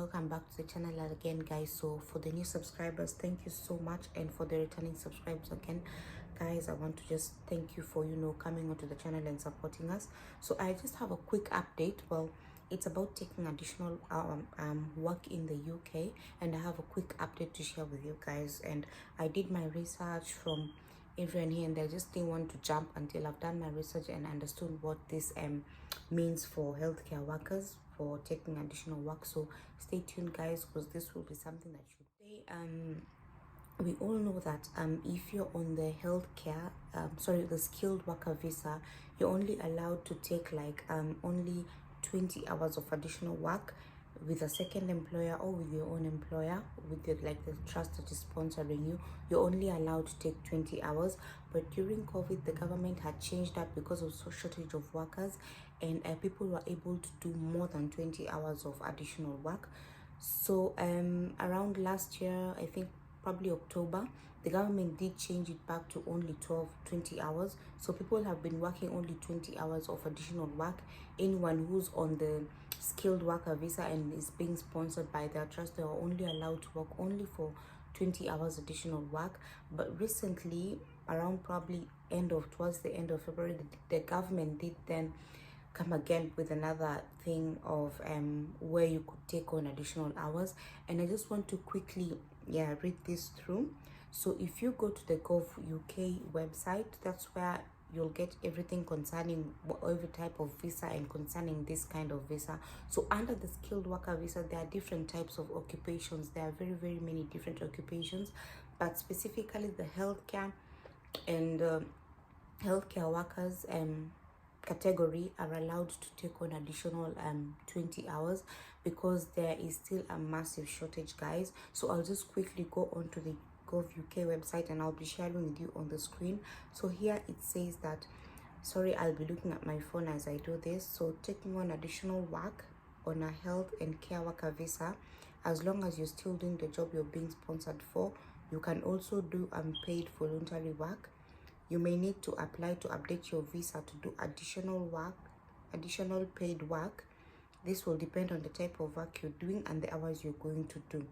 welcome back to the channel again, guys. So for the new subscribers, thank you so much, and for the returning subscribers again, guys, I want to just thank you for coming onto the channel and supporting us. So I just have a quick update. Well, it's about taking additional work in the UK, and I have a quick update to share with you guys. And I did my research from everyone here, and I just didn't want to jump until I've done my research and understood what this means for healthcare workers for taking additional work. So stay tuned, guys, because this will be something that should stay. We all know that if you're on the healthcare the skilled worker visa, you're only allowed to take like only 20 hours of additional work with a second employer or with your own employer, with the trust that is sponsoring you. You're only allowed to take 20 hours. But during COVID, the government had changed that because of shortage of workers, and people were able to do more than 20 hours of additional work. So around last year, I think probably October, the government did change it back to only 20 hours. So people have been working only 20 hours of additional work. Anyone who's on the skilled worker visa and is being sponsored by their trust, they are only allowed to work only for 20 hours additional work. But recently, around probably towards the end of February, the government did then come again with another thing of where you could take on additional hours. And I just want to quickly read this through. So if you go to the 𝐺𝐿 website, that's where you'll get everything concerning whatever type of visa and concerning this kind of visa. So under the skilled worker visa, there are different types of occupations. There are very, very many different occupations, but specifically the healthcare and healthcare workers category are allowed to take on additional 20 hours because there is still a massive shortage, guys. So I'll just quickly go on to the 𝐺𝐿 website and I'll be sharing with you on the screen. So here it says that, sorry, I'll be looking at my phone as I do this. So taking on additional work on a health and care worker visa, as long as you're still doing the job you're being sponsored for, you can also do unpaid voluntary work. You may need to apply to update your visa to do additional paid work. This will depend on the type of work you're doing and the hours you're going to do.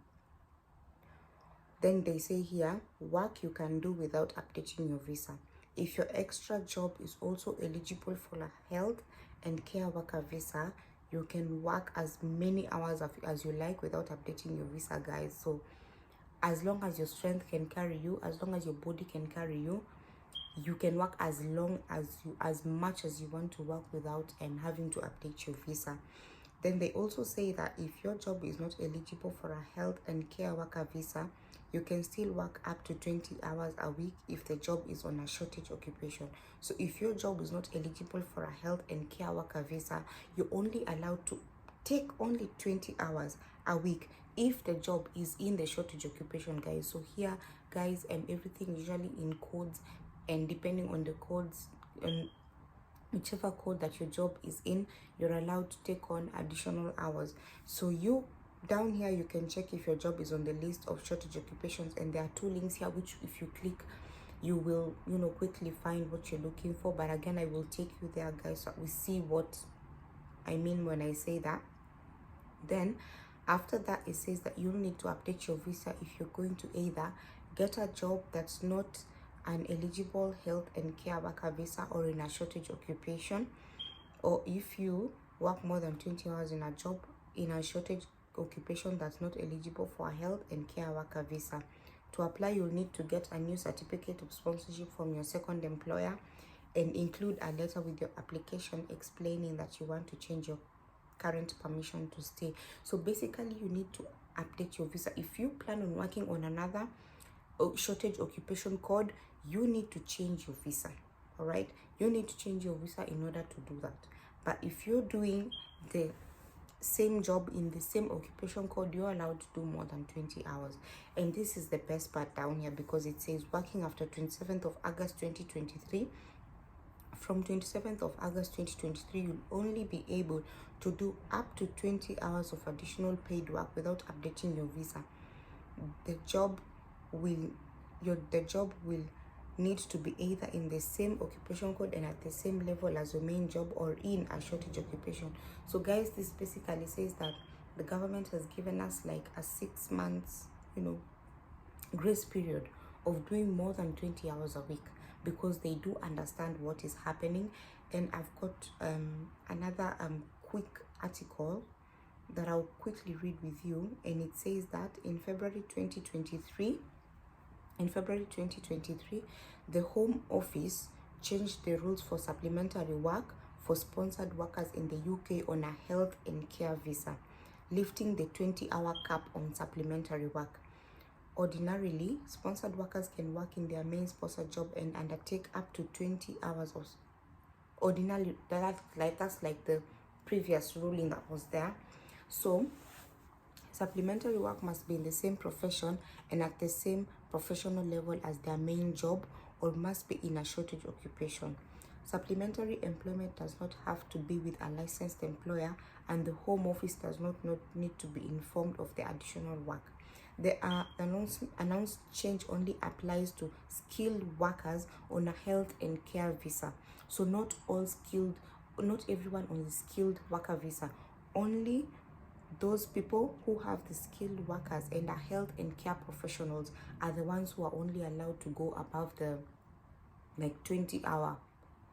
Then they say here, work you can do without updating your visa. If your extra job is also eligible for a health and care worker visa, you can work as many hours as you like without updating your visa, guys. So as long as your strength can carry you, as long as your body can carry you, you can work as much as you want to work without having to update your visa. Then they also say that if your job is not eligible for a health and care worker visa, you can still work up to 20 hours a week if the job is on a shortage occupation. So if your job is not eligible for a health and care worker visa, you're only allowed to take only 20 hours a week if the job is in the shortage occupation, guys. So here, guys, everything usually in codes, and depending on the codes and whichever code that your job is in, you're allowed to take on additional hours. So you down here, you can check if your job is on the list of shortage occupations, and there are two links here which if you click, you will quickly find what you're looking for. But again, I will take you there, guys, so we see what I mean when I say that. Then after that, it says that you need to update your visa if you're going to either get a job that's not an eligible health and care worker visa or in a shortage occupation, or if you work more than 20 hours in a job in a shortage occupation that's not eligible for a health and care worker visa. To apply, you'll need to get a new certificate of sponsorship from your second employer and include a letter with your application explaining that you want to change your current permission to stay. So basically, you need to update your visa. If you plan on working on another shortage occupation code, you need to change your visa. All right, you need to change your visa in order to do that. But if you're doing the same job in the same occupation code, you're allowed to do more than 20 hours. And this is the best part down here, because it says working after 27th of August 2023. From 27th of August 2023, you'll only be able to do up to 20 hours of additional paid work without updating your visa. The job will need to be either in the same occupation code and at the same level as your main job, or in a shortage occupation. So guys, this basically says that the government has given us like a 6 months, you know, grace period of doing more than 20 hours a week, because they do understand what is happening. And I've got another quick article that I'll quickly read with you, and it says that in February 2023, the Home Office changed the rules for supplementary work for sponsored workers in the UK on a health and care visa, lifting the 20-hour cap on supplementary work. Ordinarily, sponsored workers can work in their main sponsored job and undertake up to 20 hours of ordinarily. That's like the previous ruling that was there. So supplementary work must be in the same profession and at the same professional level as their main job, or must be in a shortage occupation. Supplementary employment does not have to be with a licensed employer, and the Home Office does not need to be informed of the additional work. The announced change only applies to skilled workers on a health and care visa. So not everyone on the skilled worker visa. Only those people who have the skilled workers and are health and care professionals are the ones who are only allowed to go above the 20 hour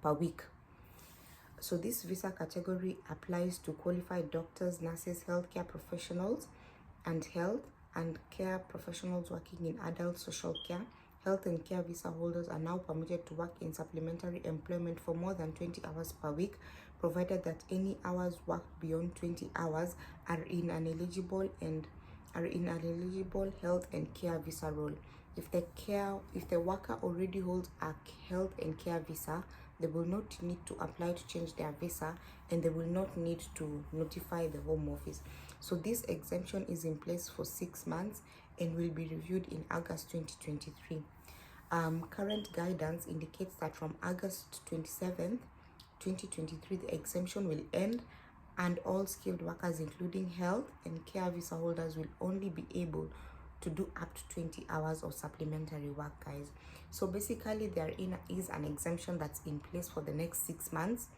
per week. So this visa category applies to qualified doctors, nurses, healthcare professionals, and health and care professionals working in adult social care. Health and care visa holders are now permitted to work in supplementary employment for more than 20 hours per week, provided that any hours worked beyond 20 hours are in an eligible health and care visa role. If the worker already holds a health and care visa, they will not need to apply to change their visa, and they will not need to notify the Home Office. So this exemption is in place for 6 months and will be reviewed in August 2023. Current guidance indicates that from August 27th, 2023, the exemption will end, and all skilled workers, including health and care visa holders, will only be able to do up to 20 hours of supplementary work, guys. So basically, there is an exemption that's in place for the next 6 months.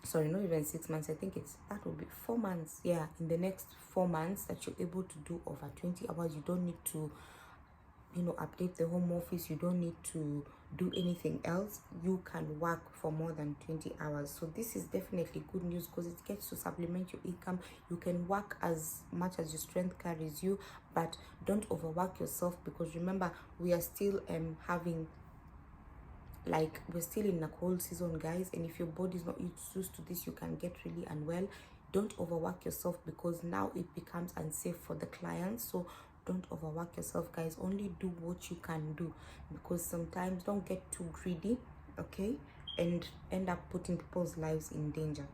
Sorry, not even 6 months. I think that will be 4 months. Yeah, in the next 4 months that you're able to do over 20 hours. You don't need to, update the Home Office. You don't need to do anything else. You can work for more than 20 hours. So this is definitely good news, because it gets to supplement your income. You can work as much as your strength carries you, but don't overwork yourself, because remember, we are still we're still in a cold season, guys, and if your body is not used to this, you can get really unwell. Don't overwork yourself, because now it becomes unsafe for the clients. So don't overwork yourself, guys. Only do what you can do, because sometimes don't get too greedy, okay, and end up putting people's lives in danger.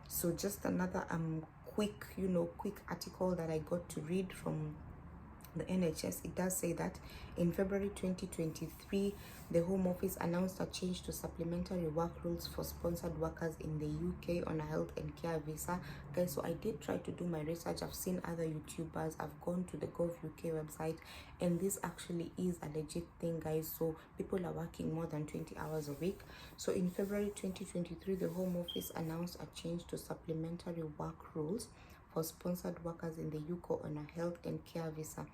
So just another quick article that I got to read from the NHS. It does say that in February 2023, the Home Office announced a change to supplementary work rules for sponsored workers in the UK on a health and care visa, guys. So I did try to do my research. I've seen other YouTubers. I've gone to the 𝐔𝐿 website, and this actually is a legit thing, guys. So people are working more than 20 hours a week. So in February 2023, the Home Office announced a change to supplementary work rules for sponsored workers in the UK on a health and care visa.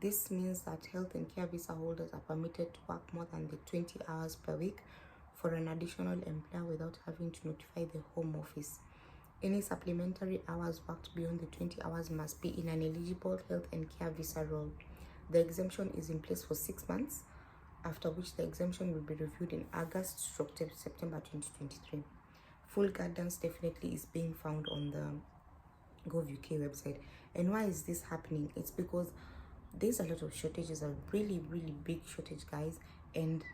This means that health and care visa holders are permitted to work more than the 20 hours per week for an additional employer without having to notify the Home Office. Any supplementary hours worked beyond the 20 hours must be in an eligible health and care visa role. The exemption is in place for 6 months, after which the exemption will be reviewed in August/September 2023. Full guidance definitely is being found on the 𝐺𝐿 website. And why is this happening? It's because there's a lot of shortages, a really big shortage, guys, and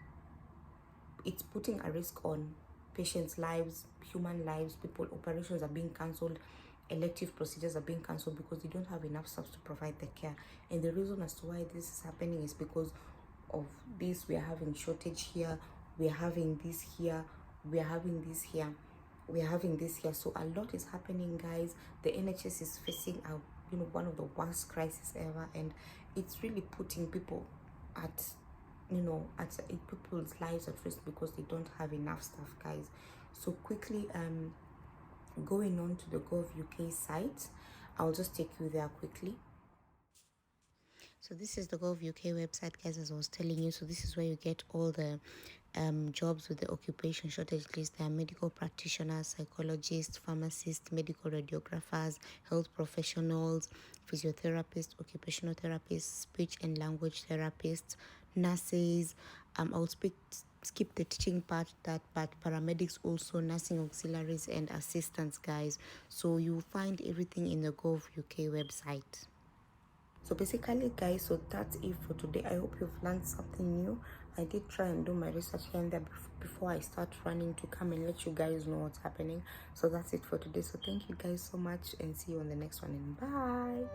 it's putting a risk on patients' lives, human lives. Operations are being cancelled, elective procedures are being cancelled because they don't have enough staff to provide the care. And the reason as to why this is happening is because of this. We are having shortage here, we are having this here, we are having this here, we are having this here. So a lot is happening, guys. The NHS is facing one of the worst crises ever, and it's really putting people at people's lives at risk because they don't have enough staff, guys. So quickly going on to the 𝐺𝐿 UK site, I'll just take you there quickly. So this is the 𝐷𝐿 website, guys, as I was telling you. So this is where you get all the jobs with the occupation shortage list. There are medical practitioners, psychologists, pharmacists, medical radiographers, health professionals, physiotherapists, occupational therapists, speech and language therapists, nurses. I'll skip the teaching part, but paramedics also, nursing auxiliaries and assistants, guys. So you'll find everything in the 𝐷𝐿 website. So basically, guys, so that's it for today. I hope you've learned something new. I did try and do my research here and there before I start running to come and let you guys know what's happening. So that's it for today. So thank you guys so much, and see you on the next one, and bye.